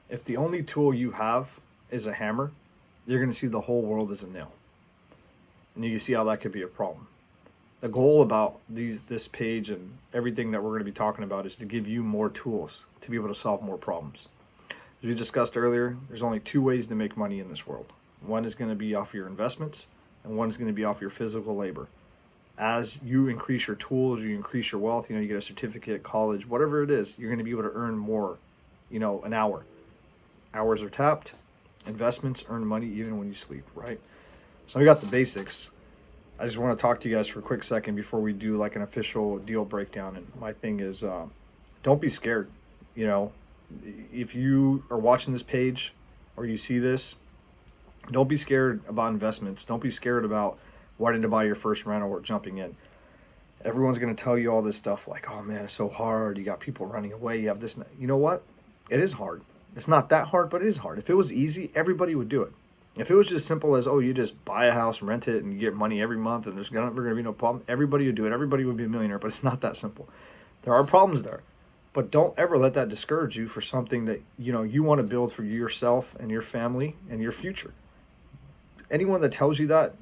If the only tool you have is a hammer, you're going to see the whole world as a nail. And you can see how that could be a problem. The goal about this page and everything that we're going to be talking about is to give you more tools to be able to solve more problems. As we discussed earlier, there's only two ways to make money in this world. One is going to be off your investments, and one is going to be off your physical labor. As you increase your tools, you increase your wealth, you get a certificate, college, whatever it is, you're going to be able to earn more, an hour. Hours are tapped. Investments earn money even when you sleep, right? So we got the basics. I just want to talk to you guys for a quick second before we do like an official deal breakdown. And my thing is, don't be scared. If you are watching this page or you see this, don't be scared about investments. Don't be scared about wanting to buy your first rental or jumping in. Everyone's going to tell you all this stuff like, oh man, it's so hard. You got people running away. You have this. You know what? It is hard. It's not that hard, but it is hard. If it was easy, everybody would do it. If it was just simple as, oh, you just buy a house, rent it, and you get money every month, and there's never going to be no problem, everybody would do it. Everybody would be a millionaire, but it's not that simple. There are problems there. But don't ever let that discourage you for something that you want to build for yourself and your family and your future. Anyone that tells you that,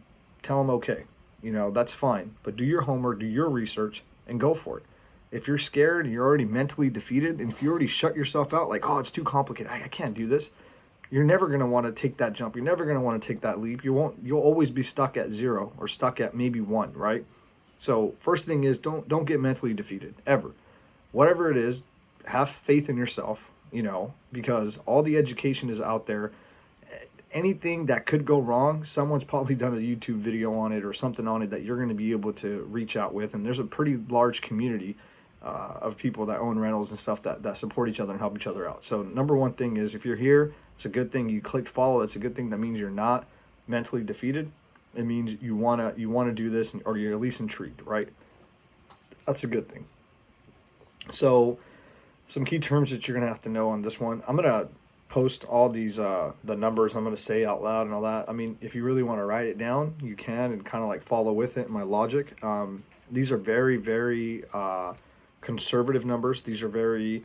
tell them okay. That's fine. But do your homework, do your research, and go for it. If you're scared and you're already mentally defeated, and if you already shut yourself out, like, oh, it's too complicated, I can't do this, you're never going to want to take that jump. You're never going to want to take that leap. You'll always be stuck at 0 or stuck at maybe 1, right? So first thing is don't get mentally defeated, ever. Whatever it is, have faith in yourself, because all the education is out there. Anything that could go wrong, someone's probably done a YouTube video on it or something on it that you're going to be able to reach out with. And there's a pretty large community of people that own rentals and stuff that support each other and help each other out. So number one thing is, if you're here, it's a good thing. You clicked follow. It's a good thing. That means you're not mentally defeated. It means you wanna do this, or you're at least intrigued, right? That's a good thing. So some key terms that you're gonna have to know on this one. I'm gonna post all these the numbers I'm gonna say out loud and all that. I mean, if you really want to write it down, you can, and kind of like follow with it in my logic. These are very, very conservative numbers. These are very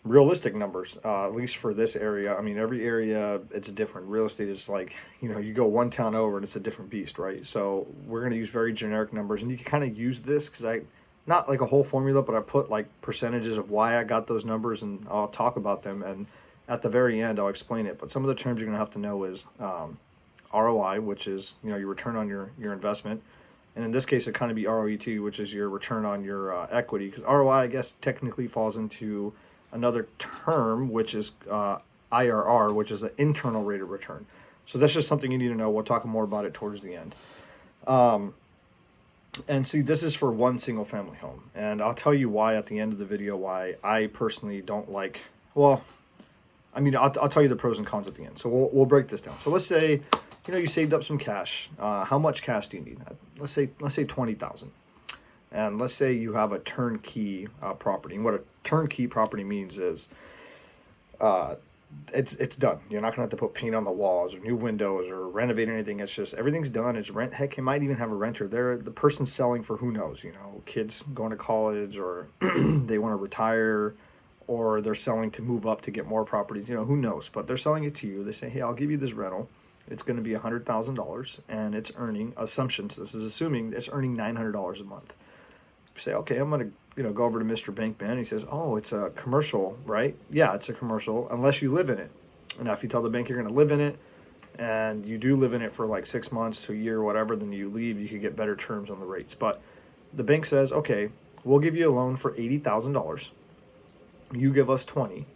realistic numbers, at least for this area. I mean, every area, it's different. Real estate is like, you go one town over and it's a different beast, right? So we're going to use very generic numbers, and you can kind of use this because not like a whole formula, but I put like percentages of why I got those numbers, and I'll talk about them. And at the very end, I'll explain it. But some of the terms you're going to have to know is ROI, which is, your return on your investment. And in this case, it'd kind of be ROET, which is your return on your equity. Because ROI, I guess, technically falls into another term, which is IRR, which is the internal rate of return. So that's just something you need to know. We'll talk more about it towards the end. And see, this is for one single family home. And I'll tell you why at the end of the video, why I personally don't like, well, I mean, I'll tell you the pros and cons at the end. So we'll break this down. So let's say, you saved up some cash. How much cash do you need? Let's say 20,000. And let's say you have a turnkey property. And what a turnkey property means is it's done. You're not going to have to put paint on the walls or new windows or renovate anything. It's just everything's done. It's rent. Heck, you might even have a renter. They're the person selling for who knows, kids going to college, or they want to retire, or they're selling to move up to get more properties. Who knows? But they're selling it to you. They say, hey, I'll give you this rental. It's going to be $100,000, and it's earning, assumptions, this is assuming it's earning $900 a month. You say, okay, I'm going to go over to Mr. Bankman. He says, oh, it's a commercial, right? Yeah, it's a commercial, unless you live in it. And now if you tell the bank you're going to live in it, and you do live in it for like 6 months to a year or whatever, then you leave, you could get better terms on the rates. But the bank says, okay, we'll give you a loan for $80,000. You give us 20.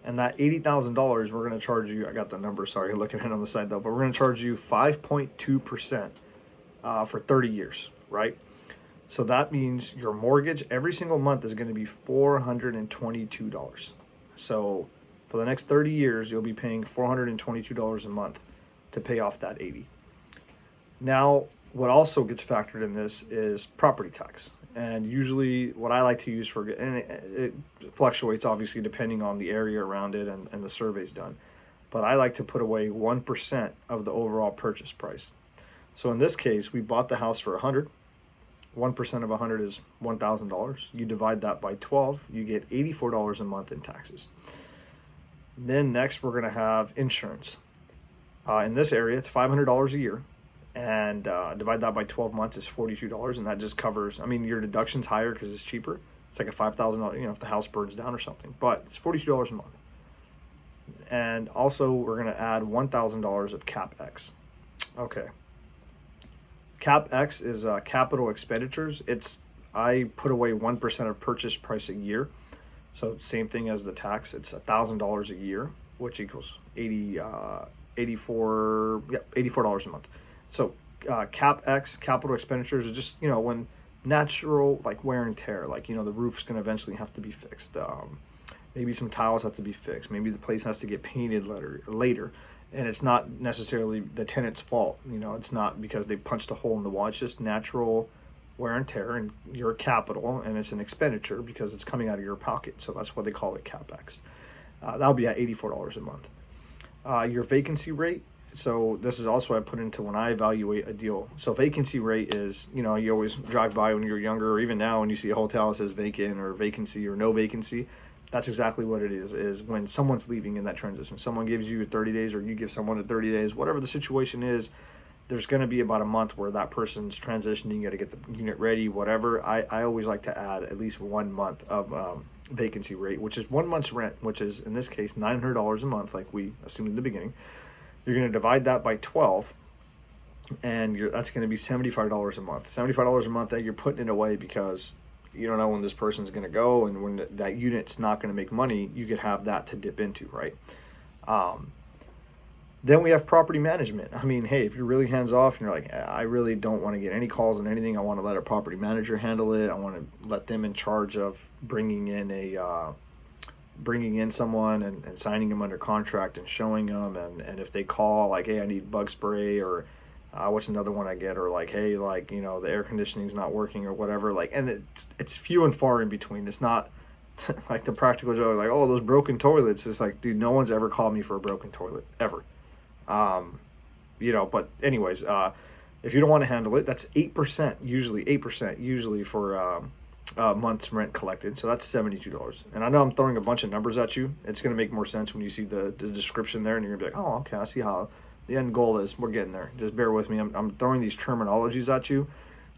And that $80,000, we're going to charge you, I got the number, sorry, looking at it on the side though, but we're going to charge you 5.2% for 30 years, right? So that means your mortgage every single month is going to be $422. So for the next 30 years, you'll be paying $422 a month to pay off that 80. Now, what also gets factored in this is property tax. And usually what I like to use for, and it fluctuates obviously depending on the area around it and the surveys done, but I like to put away 1% of the overall purchase price. So in this case, we bought the house for 100. 1% of 100 is $1,000. You divide that by 12, you get $84 a month in taxes. Then next we're going to have insurance. In this area, it's $500 a year, and divide that by 12 months is $42, and that just covers. I mean, your deduction's higher because it's cheaper. It's like a $5,000, if the house burns down or something, but it's $42 a month. And also, we're going to add $1,000 of CapEx. Okay. CapEx is capital expenditures. I put away 1% of purchase price a year. So same thing as the tax. It's $1,000 a year, which equals $84 a month. So CapEx, capital expenditures, is just when natural like wear and tear, like the roof's going to eventually have to be fixed. Maybe some tiles have to be fixed. Maybe the place has to get painted later. And it's not necessarily the tenant's fault. It's not because they punched a hole in the wall. It's just natural wear and tear, and your capital, and it's an expenditure because it's coming out of your pocket. So that's what they call it, CapEx. That'll be at $84 a month. Your vacancy rate. So this is also what I put into when I evaluate a deal. So vacancy rate is, you always drive by when you're younger, or even now when you see a hotel that says vacant or vacancy or no vacancy. That's exactly what it is when someone's leaving in that transition. Someone gives you 30 days or you give someone 30 days, whatever the situation is, there's going to be about a month where that person's transitioning. You got to get the unit ready, whatever. I always like to add at least 1 month of vacancy rate, which is 1 month's rent, which is in this case $900 a month, like we assumed in the beginning. You're going to divide that by 12, and that's going to be $75 a month. $75 a month that you're putting it away because you don't know when this person's going to go, and when that unit's not going to make money, you could have that to dip into, right? Then we have property management. I mean, hey, if you're really hands off and you're like, I really don't want to get any calls on anything, I want to let a property manager handle it. I want to let them in charge of bringing in someone and signing them under contract and showing them. And if they call like, hey, I need bug spray, or what's another one I get, or like, hey, like, the air conditioning's not working or whatever. Like, and it's few and far in between. It's not like the practical joke, like, oh, those broken toilets. It's like, dude, no one's ever called me for a broken toilet ever. But anyways, if you don't want to handle it, that's 8% usually for a month's rent collected. So that's $72. And I know I'm throwing a bunch of numbers at you. It's going to make more sense when you see the description there, and you're going to be like, oh, okay, I see how the end goal is. We're getting there. Just bear with me. I'm throwing these terminologies at you.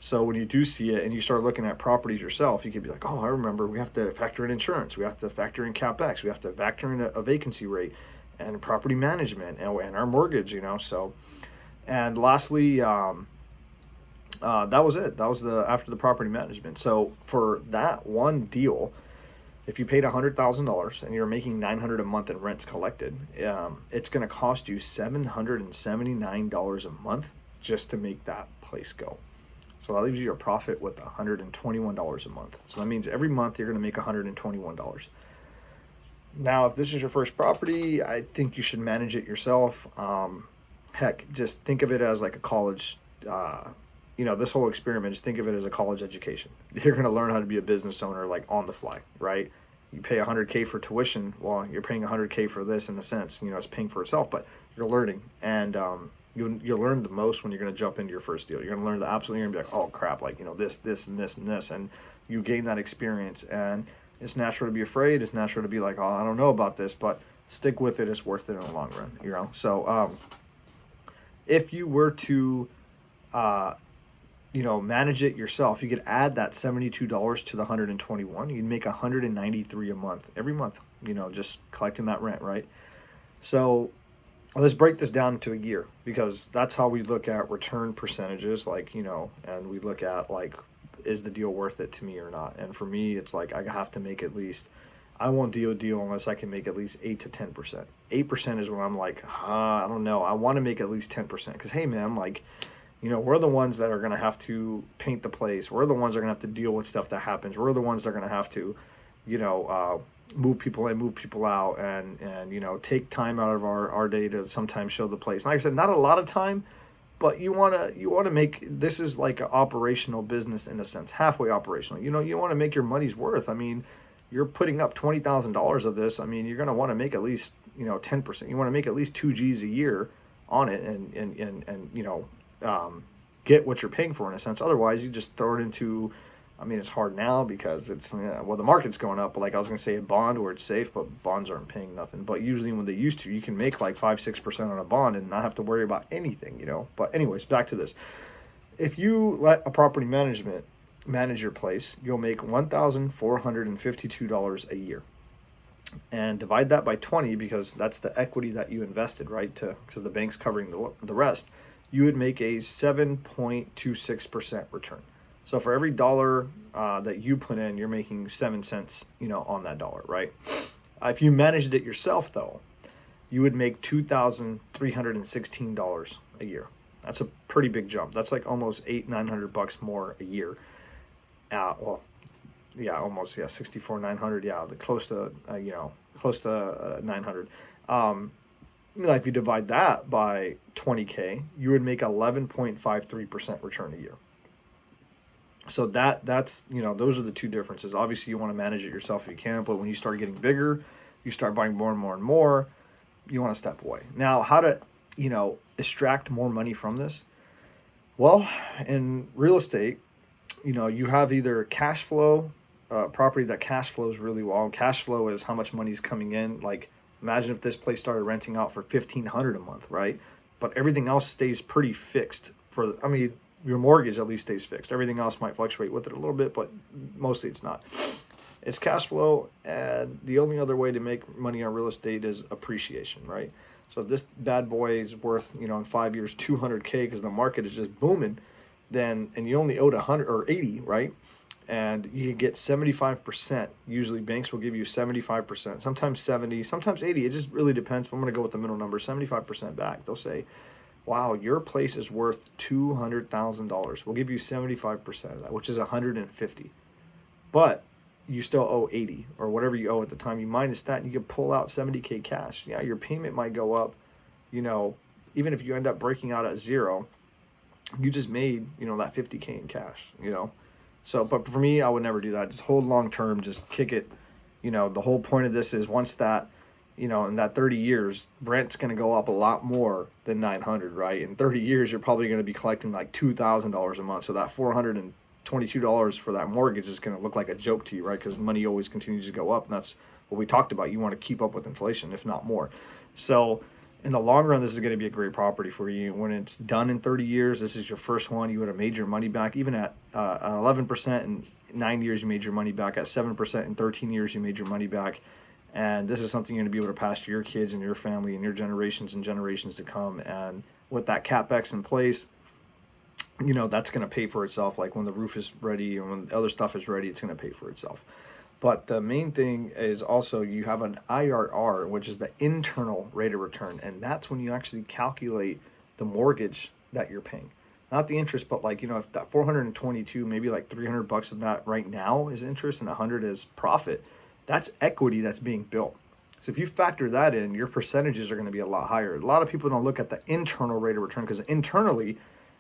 So when you do see it and you start looking at properties yourself, you could be like, oh, I remember we have to factor in insurance. We have to factor in CapEx. We have to factor in a vacancy rate and property management and our mortgage, So, and lastly, that was it. That was after the property management. So for that one deal, if you paid $100,000 and you're making $900 a month in rents collected, it's going to cost you $779 a month just to make that place go. So that leaves you a profit with $121 a month. So that means every month you're going to make $121. Now, if this is your first property, I think you should manage it yourself. Heck, just think of it as like a college, this whole experiment, just think of it as a college education. You're going to learn how to be a business owner like on the fly, right? You pay $100K for tuition. Well, you're paying $100K for this in a sense, it's paying for itself, but you're learning. And you'll learn the most when you're going to jump into your first deal. You're going to learn you're going to be like, oh crap, like, this and this and this. And you gain that experience, and it's natural to be afraid. It's natural to be like, oh, I don't know about this, but stick with it. It's worth it in the long run, So, if you were to, manage it yourself, you could add that $72 to the 121. You'd make $193 a month, every month, just collecting that rent, right? So let's break this down into a year, because that's how we look at return percentages, and we look at is the deal worth it to me or not? And for me, it's like I have to make at least, I won't do a deal unless I can make at least 8 to 10%. 8% is when I'm like, I don't know. I want to make at least 10%, because hey, man, we're the ones that are going to have to paint the place. We're the ones that are going to have to deal with stuff that happens. We're the ones that are going to have to, move people in, move people out, and take time out of our day to sometimes show the place. Like I said, not a lot of time, but you want to make, this is like an operational business in a sense, halfway operational. You want to make your money's worth. I mean, you're putting up $20,000 of this. I mean, you're going to want to make at least 10%. You want to make at least 2 G's a year on it, and get what you're paying for in a sense. Otherwise, you just throw it into I mean, it's hard now because it's, well, the market's going up. But like I was gonna say, a bond where it's safe, but bonds aren't paying nothing. But usually when they used to, you can make like 5-6% on a bond and not have to worry about anything, But anyways, back to this. If you let a property management manage your place, you'll make $1,452 a year, and divide that by 20 because that's the equity that you invested, right? Because the bank's covering the rest. You would make a 7.26% return. So for every dollar that you put in, you're making 7 cents, on that dollar, right? If you managed it yourself, though, you would make $2,316 a year. That's a pretty big jump. That's like almost $800-900 more a year. Well, yeah, almost, yeah, 64,900, yeah, close to 900. If you divide that by 20K, you would make 11.53% return a year. So that's those are the two differences. Obviously, you want to manage it yourself if you can, but when you start getting bigger, you start buying more and more and more, you want to step away. Now, how to extract more money from this? Well, in real estate, you have either cash flow, property that cash flows really well. Cash flow is how much money's coming in. Like, imagine if this place started renting out for $1,500 a month, right? But everything else stays pretty fixed. Your mortgage at least stays fixed. Everything else might fluctuate with it a little bit, but mostly it's not. It's cash flow, and the only other way to make money on real estate is appreciation, right? So if this bad boy is worth, in 5 years, 200K because the market is just booming, and you only owed 100 or 80, right? And you can get 75%. Usually banks will give you 75%, sometimes 70, sometimes 80. It just really depends. I'm going to go with the middle number, 75% back. They'll say, wow, your place is worth $200,000. We'll give you 75% of that, which is 150. But you still owe 80 or whatever you owe at the time. You minus that, and you can pull out 70K cash. Yeah, your payment might go up, even if you end up breaking out at zero, you just made, that 50K in cash, So, but for me, I would never do that. Just hold long term, just kick it. The whole point of this is once that, in that 30 years, rent's going to go up a lot more than 900, right? In 30 years, you're probably going to be collecting like $2,000 a month. So that $422 for that mortgage is going to look like a joke to you, right? Because money always continues to go up. And that's what we talked about. You want to keep up with inflation, if not more. So in the long run, this is going to be a great property for you. When it's done in 30 years, this is your first one. You would have made your money back. Even at 11% in 9 years, you made your money back. At 7% in 13 years, you made your money back. And this is something you're going to be able to pass to your kids and your family and your generations and generations to come. And with that CapEx in place, that's going to pay for itself. Like when the roof is ready and when the other stuff is ready, it's going to pay for itself. But the main thing is also you have an IRR, which is the internal rate of return. And that's when you actually calculate the mortgage that you're paying. Not the interest, but like, if that 422, maybe like $300 of that right now is interest and 100 is profit, that's equity that's being built. So if you factor that in, your percentages are going to be a lot higher. A lot of people don't look at the internal rate of return because internally,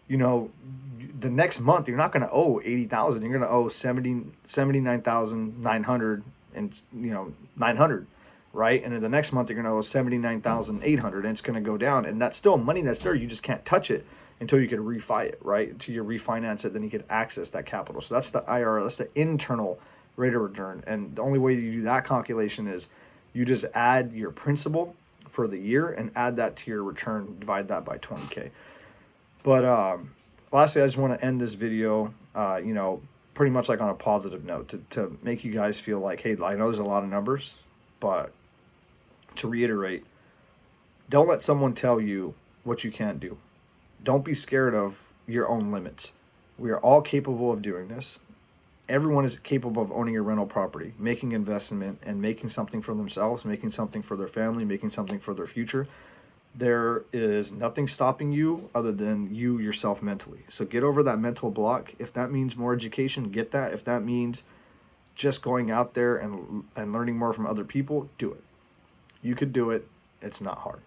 the next month you're not going to owe 80,000. You're going to owe 79,900 and 900, right? And in the next month you're going to owe 79,800, and it's going to go down. And that's still money that's there. You just can't touch it until you can refi it, right? Until you refinance it, then you can access that capital. So that's the IRR. That's the internal rate of return. And the only way you do that calculation is you just add your principal for the year and add that to your return, divide that by 20K. But lastly, I just want to end this video, pretty much like on a positive note to make you guys feel like, hey, I know there's a lot of numbers, but to reiterate, don't let someone tell you what you can't do. Don't be scared of your own limits. We are all capable of doing this. Everyone is capable of owning a rental property, making investment, and making something for themselves, making something for their family, making something for their future. There is nothing stopping you other than you yourself mentally. So get over that mental block. If that means more education, get that. If that means just going out there and learning more from other people, do it. You could do it. It's not hard.